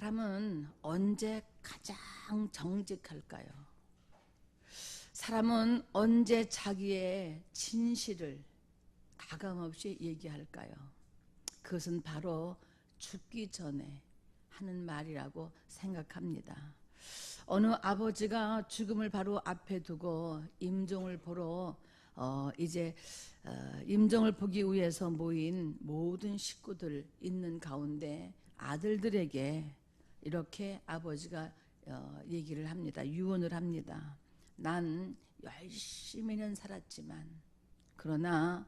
사람은 언제 가장 정직할까요? 사람은 언제 자기의 진실을 가감없이 얘기할까요? 그것은 바로 죽기 전에 하는 말이라고 생각합니다. 어느 아버지가 죽음을 바로 앞에 두고 임종을 보러 임종을 보기 위해서 모인 모든 식구들 있는 가운데 아들들에게 이렇게 아버지가 얘기를 합니다. 유언을 합니다. 난 열심히는 살았지만 그러나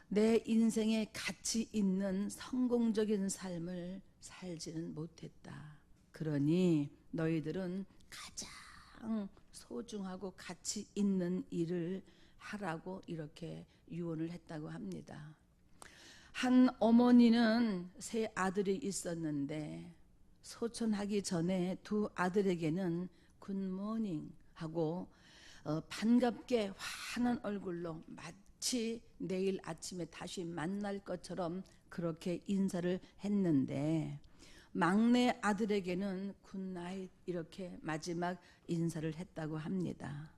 내 인생에 가치 있는 성공적인 삶을 살지는 못했다. 그러니 너희들은 가장 소중하고 가치 있는 일을 하라고 이렇게 유언을 했다고 합니다. 한 어머니는 세 아들이 있었는데 소천하기 전에 두 아들에게는 굿모닝 하고 반갑게 환한 얼굴로 마치 내일 아침에 다시 만날 것처럼 그렇게 인사를 했는데 막내 아들에게는 굿나잇 이렇게 마지막 인사를 했다고 합니다.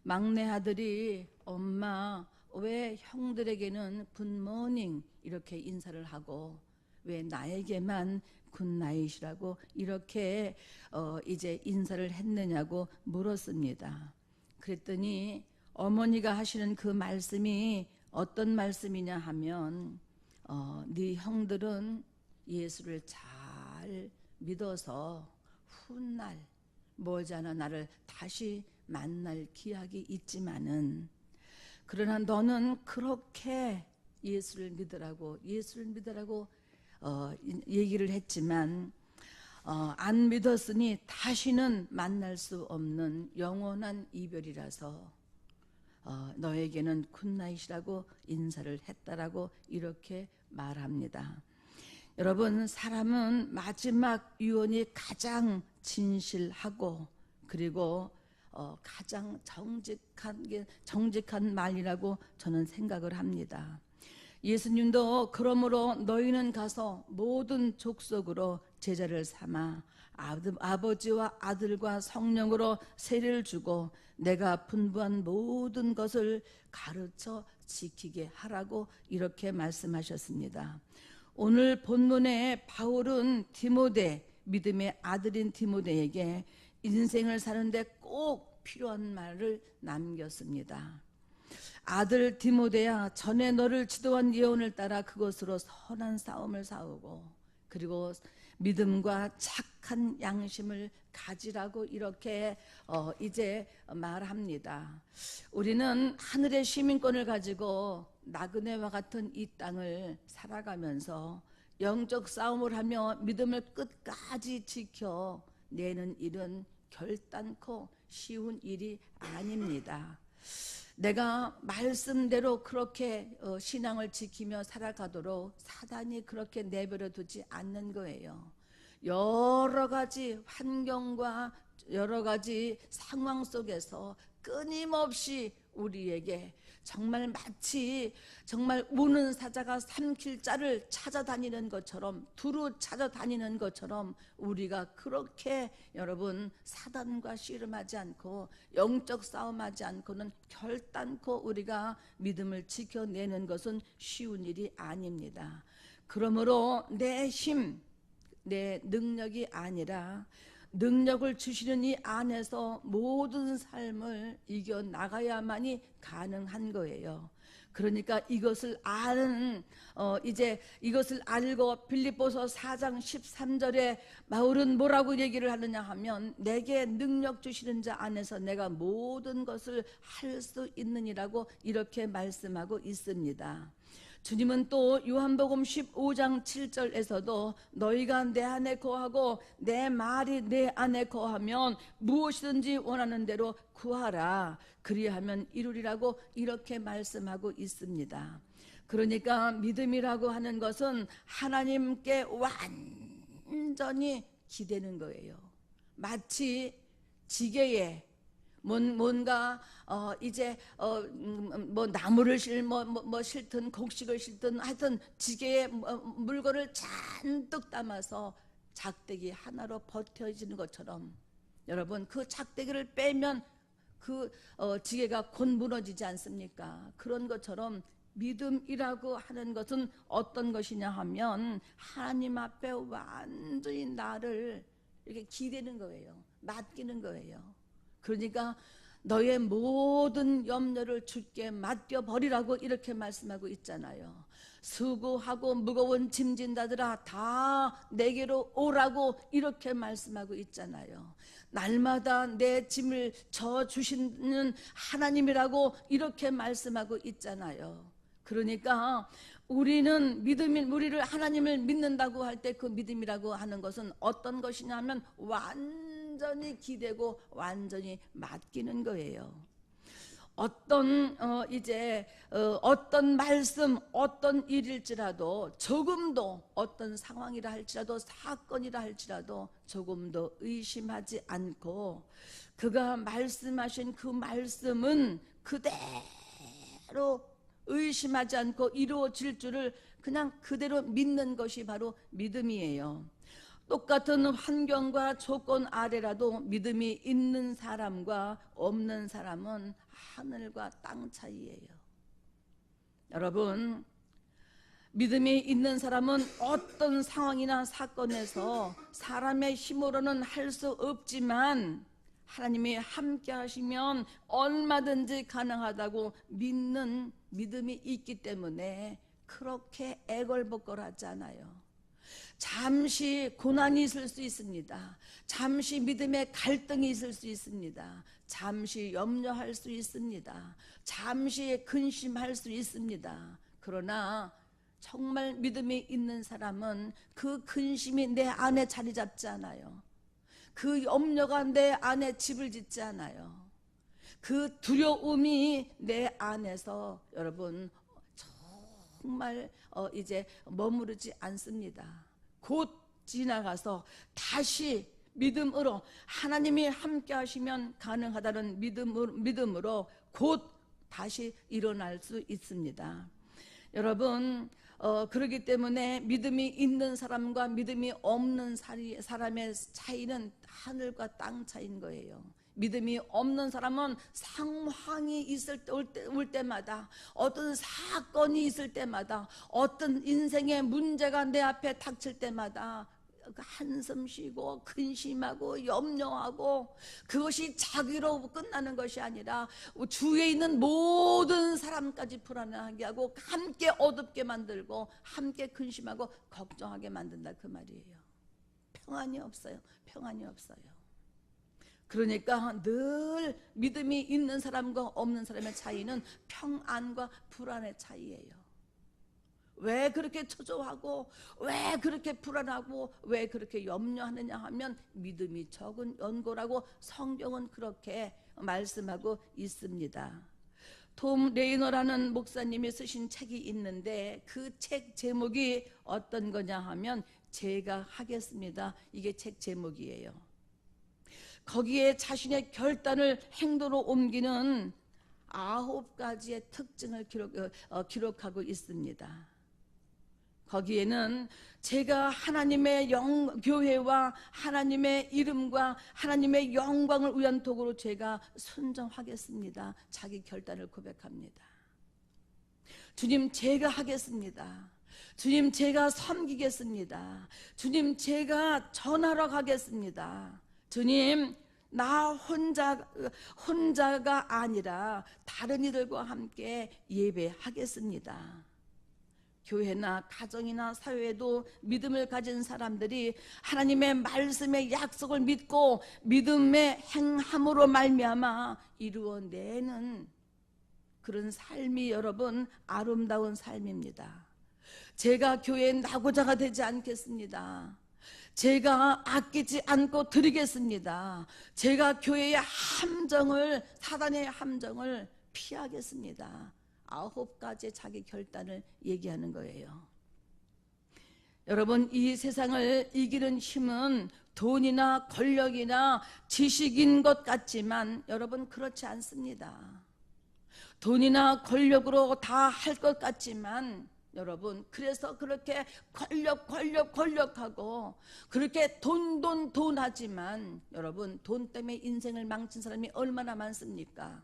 막내 아들이 엄마 왜 형들에게는 굿모닝 이렇게 인사를 하고 왜 나에게만 굿나잇이라고 이렇게 이제 인사를 했느냐고 물었습니다. 그랬더니 어머니가 하시는 그 말씀이 어떤 말씀이냐 하면 네 형들은 예수를 잘 믿어서 훗날 머지않아 나를 다시 만날 기약이 있지만은 그러나 너는 그렇게 예수를 믿으라고 얘기를 했지만 안 믿었으니 다시는 만날 수 없는 영원한 이별이라서 너에게는 굿나잇이라고 인사를 했다라고 이렇게 말합니다. 여러분, 사람은 마지막 유언이 가장 진실하고 그리고 가장 정직한 말이라고 저는 생각을 합니다. 예수님도 그러므로 너희는 가서 모든 족속으로 제자를 삼아 아버지와 아들과 성령으로 세례를 주고 내가 분부한 모든 것을 가르쳐 지키게 하라고 이렇게 말씀하셨습니다. 오늘 본문에 바울은 믿음의 아들인 디모데에게 인생을 사는데 꼭 필요한 말을 남겼습니다. 아들 디모데야, 전에 너를 지도한 예언을 따라 그것으로 선한 싸움을 싸우고 그리고 믿음과 착한 양심을 가지라고 이렇게 이제 말합니다. 우리는 하늘의 시민권을 가지고 나그네와 같은 이 땅을 살아가면서 영적 싸움을 하며 믿음을 끝까지 지켜내는 일은 결단코 쉬운 일이 아닙니다. 내가 말씀대로 그렇게 신앙을 지키며 살아가도록 사단이 그렇게 내버려 두지 않는 거예요. 여러 가지 환경과 여러 가지 상황 속에서 끊임없이 우리에게 정말 마치 정말 우는 사자가 삼킬 자를 찾아다니는 것처럼 두루 찾아다니는 것처럼 우리가 그렇게 여러분 사단과 씨름하지 않고 영적 싸움하지 않고는 결단코 우리가 믿음을 지켜내는 것은 쉬운 일이 아닙니다. 그러므로 내 힘, 내 능력이 아니라 능력을 주시는 이 안에서 모든 삶을 이겨나가야만이 가능한 거예요. 그러니까 이것을 알고 빌립보서 4장 13절에 바울은 뭐라고 얘기를 하느냐 하면 내게 능력 주시는 자 안에서 내가 모든 것을 할 수 있느니라고 이렇게 말씀하고 있습니다. 주님은 또 요한복음 15장 7절에서도 너희가 내 안에 거하고 내 말이 내 안에 거하면 무엇이든지 원하는 대로 구하라 그리하면 이루리라고 이렇게 말씀하고 있습니다. 그러니까 믿음이라고 하는 것은 하나님께 완전히 기대는 거예요. 마치 지게에 뭔가 나무를 실든 곡식을 실든 하여튼 지게에 물건을 잔뜩 담아서 작대기 하나로 버텨지는 것처럼 여러분 그 작대기를 빼면 그 지게가 곧 무너지지 않습니까? 그런 것처럼 믿음이라고 하는 것은 어떤 것이냐 하면 하나님 앞에 완전히 나를 이렇게 기대는 거예요. 맡기는 거예요. 그러니까 너의 모든 염려를 주께 맡겨버리라고 이렇게 말씀하고 있잖아요. 수고하고 무거운 짐진 자들아 다 내게로 오라고 이렇게 말씀하고 있잖아요. 날마다 내 짐을 져 주시는 하나님이라고 이렇게 말씀하고 있잖아요. 그러니까 우리는 우리를 하나님을 믿는다고 할 때 그 믿음이라고 하는 것은 어떤 것이냐면 완전히 기대고 완전히 맡기는 거예요. 어떤 어떤 말씀, 어떤 일일지라도 조금도 어떤 상황이라 할지라도 사건이라 할지라도 조금도 의심하지 않고 그가 말씀하신 그 말씀은 그대로 의심하지 않고 이루어질 줄을 그냥 그대로 믿는 것이 바로 믿음이에요. 똑같은 환경과 조건 아래라도 믿음이 있는 사람과 없는 사람은 하늘과 땅 차이예요. 여러분, 믿음이 있는 사람은 어떤 상황이나 사건에서 사람의 힘으로는 할 수 없지만 하나님이 함께 하시면 얼마든지 가능하다고 믿는 믿음이 있기 때문에 그렇게 애걸복걸하지 않아요. 잠시 고난이 있을 수 있습니다. 잠시 믿음의 갈등이 있을 수 있습니다. 잠시 염려할 수 있습니다. 잠시 근심할 수 있습니다. 그러나 정말 믿음이 있는 사람은 그 근심이 내 안에 자리 잡지 않아요. 그 염려가 내 안에 집을 짓지 않아요. 그 두려움이 내 안에서 여러분 정말 이제 머무르지 않습니다. 곧 지나가서 다시 믿음으로 하나님이 함께 하시면 가능하다는 믿음으로 곧 다시 일어날 수 있습니다. 여러분 그렇기 때문에 믿음이 있는 사람과 믿음이 없는 사람의 차이는 하늘과 땅 차이인 거예요. 믿음이 없는 사람은 상황이 올 때마다 어떤 사건이 있을 때마다 어떤 인생의 문제가 내 앞에 닥칠 때마다 한숨 쉬고 근심하고 염려하고 그것이 자기로 끝나는 것이 아니라 주위에 있는 모든 사람까지 불안하게 하고 함께 어둡게 만들고 함께 근심하고 걱정하게 만든다 그 말이에요. 평안이 없어요. 평안이 없어요. 그러니까 늘 믿음이 있는 사람과 없는 사람의 차이는 평안과 불안의 차이예요. 왜 그렇게 초조하고 왜 그렇게 불안하고 왜 그렇게 염려하느냐 하면 믿음이 적은 연고라고 성경은 그렇게 말씀하고 있습니다. 톰 레이너라는 목사님이 쓰신 책이 있는데 그 책 제목이 어떤 거냐 하면 제가 하겠습니다. 이게 책 제목이에요. 거기에 자신의 결단을 행동으로 옮기는 9가지의 특징을 기록하고 있습니다. 거기에는 제가 하나님의 교회와 하나님의 이름과 하나님의 영광을 위한 도구로 제가 순종하겠습니다. 자기 결단을 고백합니다. 주님 제가 하겠습니다. 주님 제가 섬기겠습니다. 주님 제가 전하러 가겠습니다. 주님 나 혼자가 아니라 다른 이들과 함께 예배하겠습니다. 교회나 가정이나 사회에도 믿음을 가진 사람들이 하나님의 말씀의 약속을 믿고 믿음의 행함으로 말미암아 이루어내는 그런 삶이 여러분 아름다운 삶입니다. 제가 교회에 나고자가 되지 않겠습니다. 제가 아끼지 않고 드리겠습니다. 제가 교회의 함정을 사단의 함정을 피하겠습니다. 9가지의 자기 결단을 얘기하는 거예요. 여러분 이 세상을 이기는 힘은 돈이나 권력이나 지식인 것 같지만 여러분 그렇지 않습니다. 돈이나 권력으로 다 할 것 같지만 여러분, 그래서 그렇게 권력하고 그렇게 돈 하지만 여러분, 돈 때문에 인생을 망친 사람이 얼마나 많습니까?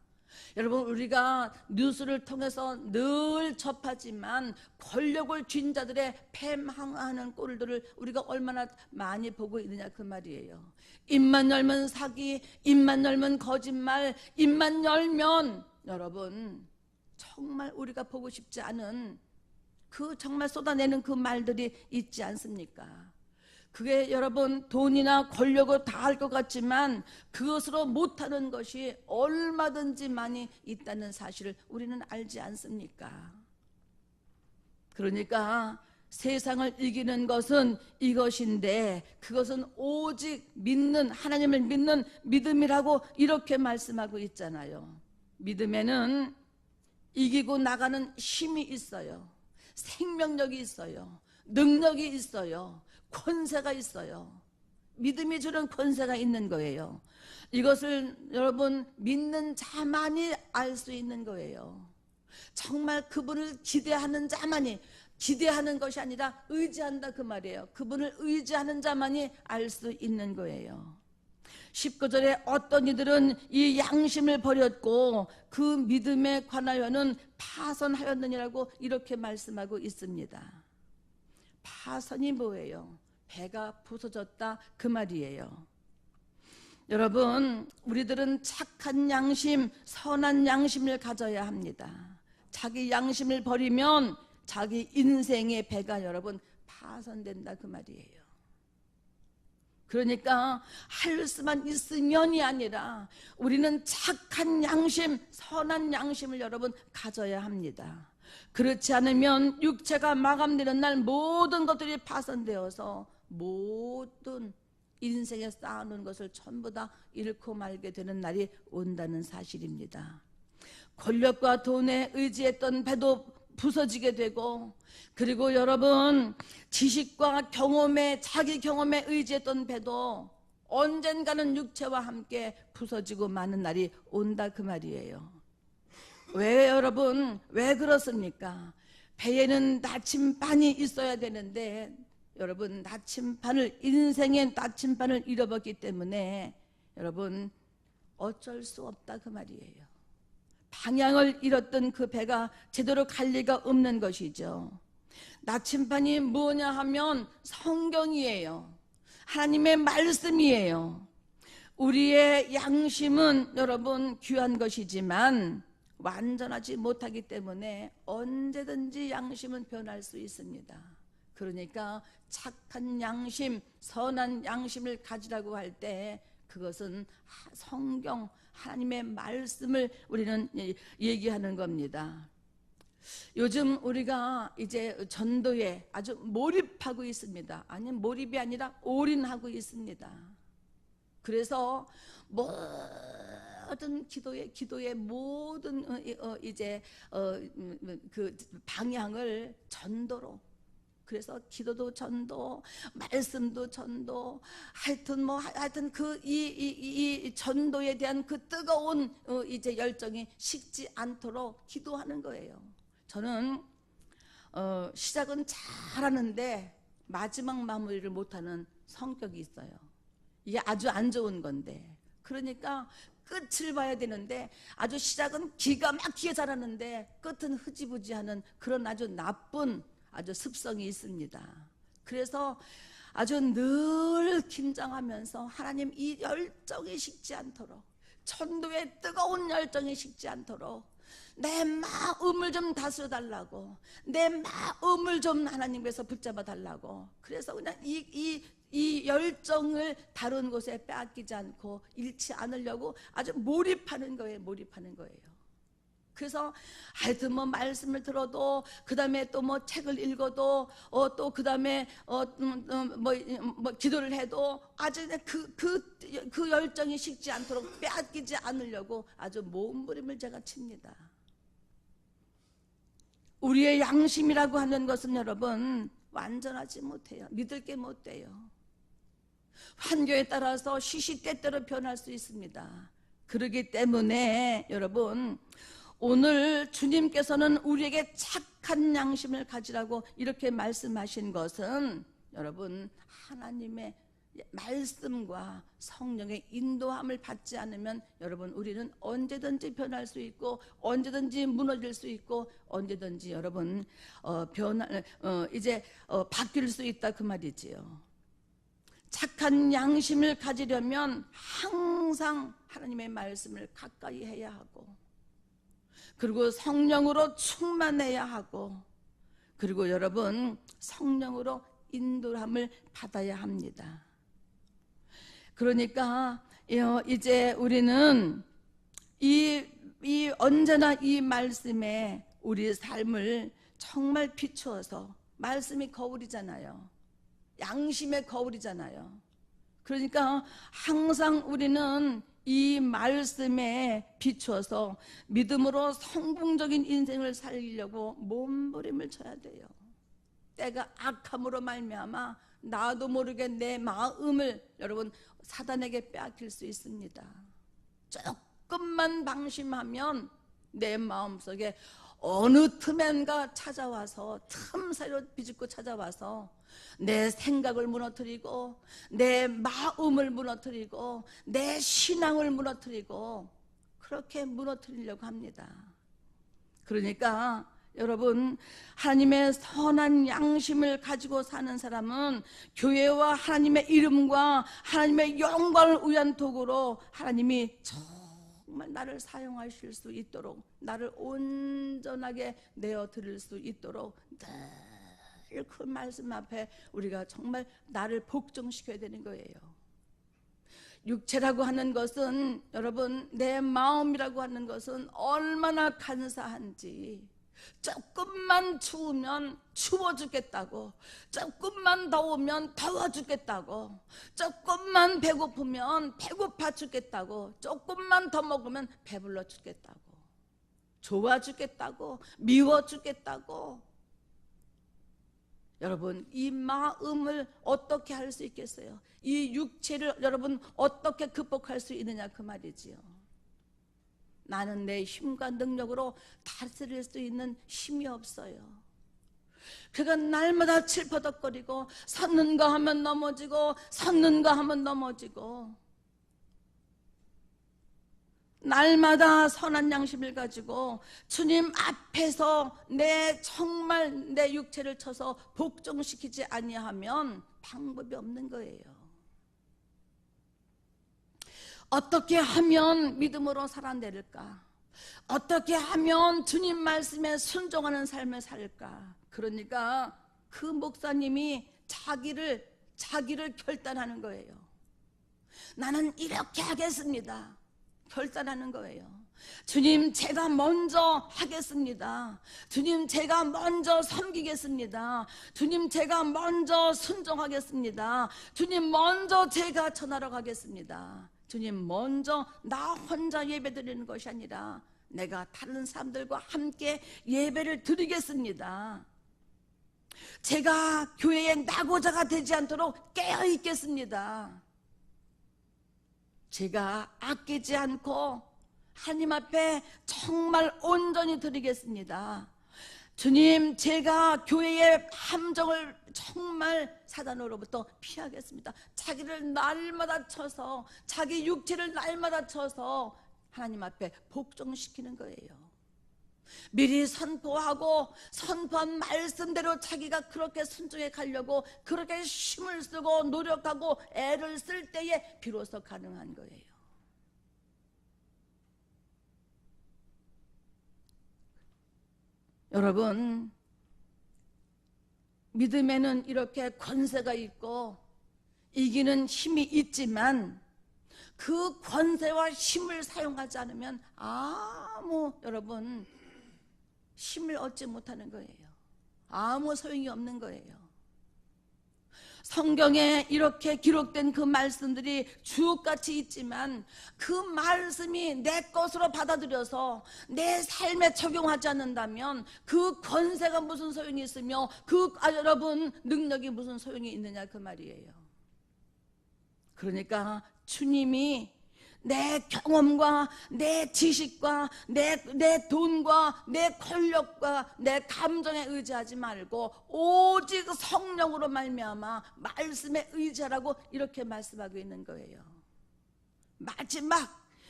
여러분, 우리가 뉴스를 통해서 늘 접하지만 권력을 쥔 자들의 패망하는 꼴들을 우리가 얼마나 많이 보고 있느냐 그 말이에요. 입만 열면 사기, 입만 열면 거짓말, 입만 열면 여러분 정말 우리가 보고 싶지 않은 그 정말 쏟아내는 그 말들이 있지 않습니까? 그게 여러분 돈이나 권력을 다 할 것 같지만 그것으로 못하는 것이 얼마든지 많이 있다는 사실을 우리는 알지 않습니까? 그러니까 세상을 이기는 것은 이것인데 그것은 오직 믿는, 하나님을 믿는 믿음이라고 이렇게 말씀하고 있잖아요. 믿음에는 이기고 나가는 힘이 있어요. 생명력이 있어요. 능력이 있어요. 권세가 있어요. 믿음이 주는 권세가 있는 거예요. 이것을 여러분 믿는 자만이 알 수 있는 거예요. 정말 그분을 기대하는 자만이, 기대하는 것이 아니라 의지한다 그 말이에요. 그분을 의지하는 자만이 알 수 있는 거예요. 19절에 어떤 이들은 이 양심을 버렸고 그 믿음에 관하여는 파선하였느니라고 이렇게 말씀하고 있습니다. 파선이 뭐예요? 배가 부서졌다 그 말이에요. 여러분, 우리들은 착한 양심, 선한 양심을 가져야 합니다. 자기 양심을 버리면 자기 인생의 배가 여러분 파선된다 그 말이에요. 그러니까 할 수만 있으면이 아니라 우리는 착한 양심, 선한 양심을 여러분 가져야 합니다. 그렇지 않으면 육체가 마감되는 날 모든 것들이 파손되어서 모든 인생에 쌓아놓은 것을 전부 다 잃고 말게 되는 날이 온다는 사실입니다. 권력과 돈에 의지했던 배도 부서지게 되고, 그리고 여러분 지식과 경험에, 자기 경험에 의지했던 배도 언젠가는 육체와 함께 부서지고 마는 날이 온다 그 말이에요. 왜 여러분, 왜 그렇습니까? 배에는 나침반이 있어야 되는데 여러분 나침반을, 인생의 나침반을 잃어버렸기 때문에 여러분 어쩔 수 없다 그 말이에요. 방향을 잃었던 그 배가 제대로 갈 리가 없는 것이죠. 나침반이 뭐냐 하면 성경이에요. 하나님의 말씀이에요. 우리의 양심은 여러분 귀한 것이지만 완전하지 못하기 때문에 언제든지 양심은 변할 수 있습니다. 그러니까 착한 양심, 선한 양심을 가지라고 할 때 그것은 성경, 하나님의 말씀을 우리는 얘기하는 겁니다. 요즘 우리가 이제 전도에 아주 몰입하고 있습니다. 아니, 몰입이 아니라 올인하고 있습니다. 그래서 모든 기도의 모든 이제 그 방향을 전도로, 그래서 기도도 전도, 말씀도 전도, 하여튼 그 이 전도에 대한 그 뜨거운 이제 열정이 식지 않도록 기도하는 거예요. 저는 시작은 잘하는데 마지막 마무리를 못하는 성격이 있어요. 이게 아주 안 좋은 건데, 그러니까 끝을 봐야 되는데 아주 시작은 기가 막히게 잘하는데 끝은 흐지부지하는 그런 아주 나쁜 아주 습성이 있습니다. 그래서 아주 늘 긴장하면서 하나님 이 열정이 식지 않도록, 전도의 뜨거운 열정이 식지 않도록 내 마음을 좀 다스려달라고, 내 마음을 좀 하나님께서 붙잡아 달라고, 그래서 그냥 이 열정을 다른 곳에 빼앗기지 않고 잃지 않으려고 아주 몰입하는 거예요. 그래서 하여튼 뭐 말씀을 들어도, 그 다음에 또 뭐 책을 읽어도, 또 그 다음에 뭐 기도를 해도 아주 그 열정이 식지 않도록 빼앗기지 않으려고 아주 몸부림을 제가 칩니다. 우리의 양심이라고 하는 것은 여러분 완전하지 못해요. 믿을 게 못 돼요. 환경에 따라서 시시때때로 변할 수 있습니다. 그렇기 때문에 여러분 오늘 주님께서는 우리에게 착한 양심을 가지라고 이렇게 말씀하신 것은 여러분 하나님의 말씀과 성령의 인도함을 받지 않으면 여러분 우리는 언제든지 변할 수 있고 언제든지 무너질 수 있고 언제든지 여러분 바뀔 수 있다 그 말이지요. 착한 양심을 가지려면 항상 하나님의 말씀을 가까이 해야 하고 그리고 성령으로 충만해야 하고 그리고 여러분 성령으로 인도함을 받아야 합니다. 그러니까 이제 우리는 언제나 이 말씀에 우리 삶을 정말 비추어서 말씀이 거울이잖아요. 양심의 거울이잖아요. 그러니까 항상 우리는 이 말씀에 비추어서 믿음으로 성공적인 인생을 살리려고 몸부림을 쳐야 돼요. 때가 악함으로 말미암아 나도 모르게 내 마음을 여러분 사단에게 빼앗길 수 있습니다. 조금만 방심하면 내 마음속에 어느 틈엔가 찾아와서 틈새로 비집고 찾아와서 내 생각을 무너뜨리고 내 마음을 무너뜨리고 내 신앙을 무너뜨리고 그렇게 무너뜨리려고 합니다. 그러니까 여러분 하나님의 선한 양심을 가지고 사는 사람은 교회와 하나님의 이름과 하나님의 영광을 위한 도구로 하나님이 정말 나를 사용하실 수 있도록 나를 온전하게 내어드릴 수 있도록 늘 그 말씀 앞에 우리가 정말 나를 복종시켜야 되는 거예요. 육체라고 하는 것은 여러분 내 마음이라고 하는 것은 얼마나 간사한지 조금만 추우면 추워 죽겠다고 조금만 더우면 더워 죽겠다고 조금만 배고프면 배고파 죽겠다고 조금만 더 먹으면 배불러 죽겠다고 좋아 죽겠다고 미워 죽겠다고 여러분 이 마음을 어떻게 할 수 있겠어요? 이 육체를 여러분 어떻게 극복할 수 있느냐 그 말이지요. 나는 내 힘과 능력으로 다스릴 수 있는 힘이 없어요. 그가 날마다 칠퍼덕거리고 섰는가 하면 넘어지고 섰는가 하면 넘어지고 날마다 선한 양심을 가지고 주님 앞에서 정말 내 육체를 쳐서 복종시키지 아니하면 방법이 없는 거예요. 어떻게 하면 믿음으로 살아내릴까? 어떻게 하면 주님 말씀에 순종하는 삶을 살까? 그러니까 그 목사님이 자기를 결단하는 거예요. 나는 이렇게 하겠습니다. 결단하는 거예요. 주님 제가 먼저 하겠습니다. 주님 제가 먼저 섬기겠습니다. 주님 제가 먼저 순종하겠습니다. 주님 먼저 제가 전하러 가겠습니다. 주님 먼저 나 혼자 예배 드리는 것이 아니라 내가 다른 사람들과 함께 예배를 드리겠습니다. 제가 교회의 낙오자가 되지 않도록 깨어 있겠습니다. 제가 아끼지 않고 하나님 앞에 정말 온전히 드리겠습니다. 주님 제가 교회의 함정을 정말 사단으로부터 피하겠습니다. 자기를 날마다 쳐서 자기 육체를 날마다 쳐서 하나님 앞에 복종시키는 거예요. 미리 선포하고 선포한 말씀대로 자기가 그렇게 순종해 가려고 그렇게 힘을 쓰고 노력하고 애를 쓸 때에 비로소 가능한 거예요. 여러분 믿음에는 이렇게 권세가 있고 이기는 힘이 있지만 그 권세와 힘을 사용하지 않으면 여러분 힘을 얻지 못하는 거예요. 아무 소용이 없는 거예요. 성경에 이렇게 기록된 그 말씀들이 주옥같이 있지만 그 말씀이 내 것으로 받아들여서 내 삶에 적용하지 않는다면 그 권세가 무슨 소용이 있으며 여러분 능력이 무슨 소용이 있느냐 그 말이에요. 그러니까 주님이 내 경험과 내 지식과 내 돈과 내 권력과 내 감정에 의지하지 말고 오직 성령으로 말미암아 말씀에 의지하라고 이렇게 말씀하고 있는 거예요.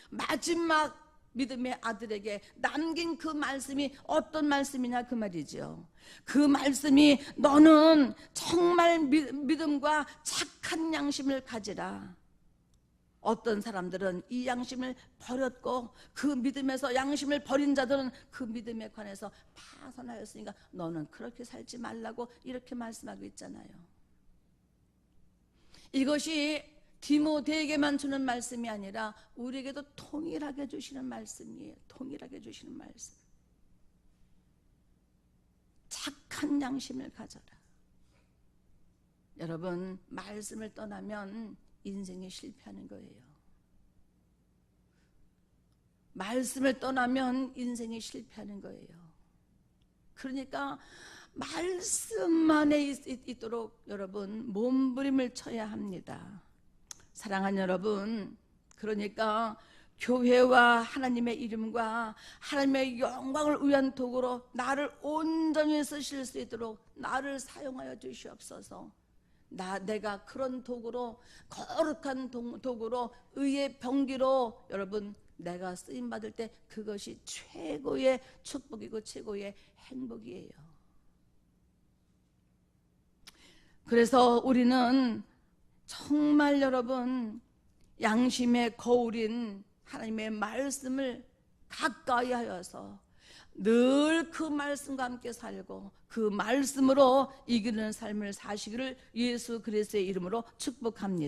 마지막 믿음의 아들에게 남긴 그 말씀이 어떤 말씀이냐 그 말이죠. 그 말씀이 너는 정말 믿음과 착한 양심을 가지라. 어떤 사람들은 이 양심을 버렸고 그 믿음에서 양심을 버린 자들은 그 믿음에 관해서 파선하였으니까 너는 그렇게 살지 말라고 이렇게 말씀하고 있잖아요. 이것이 디모데에게만 주는 말씀이 아니라 우리에게도 통일하게 주시는 말씀이에요. 통일하게 주시는 말씀. 착한 양심을 가져라. 여러분, 말씀을 떠나면 인생이 실패하는 거예요. 말씀을 떠나면 인생이 실패하는 거예요. 그러니까 말씀만에 있도록 여러분 몸부림을 쳐야 합니다. 사랑하는 여러분, 그러니까 교회와 하나님의 이름과 하나님의 영광을 위한 도구로 나를 온전히 쓰실 수 있도록 나를 사용하여 주시옵소서. 내가 그런 도구로, 거룩한 도구로, 의의 병기로 여러분 내가 쓰임받을 때 그것이 최고의 축복이고 최고의 행복이에요. 그래서 우리는 정말 여러분 양심의 거울인 하나님의 말씀을 가까이 하여서 늘 그 말씀과 함께 살고 그 말씀으로 이기는 삶을 사시기를 예수 그리스도의 이름으로 축복합니다.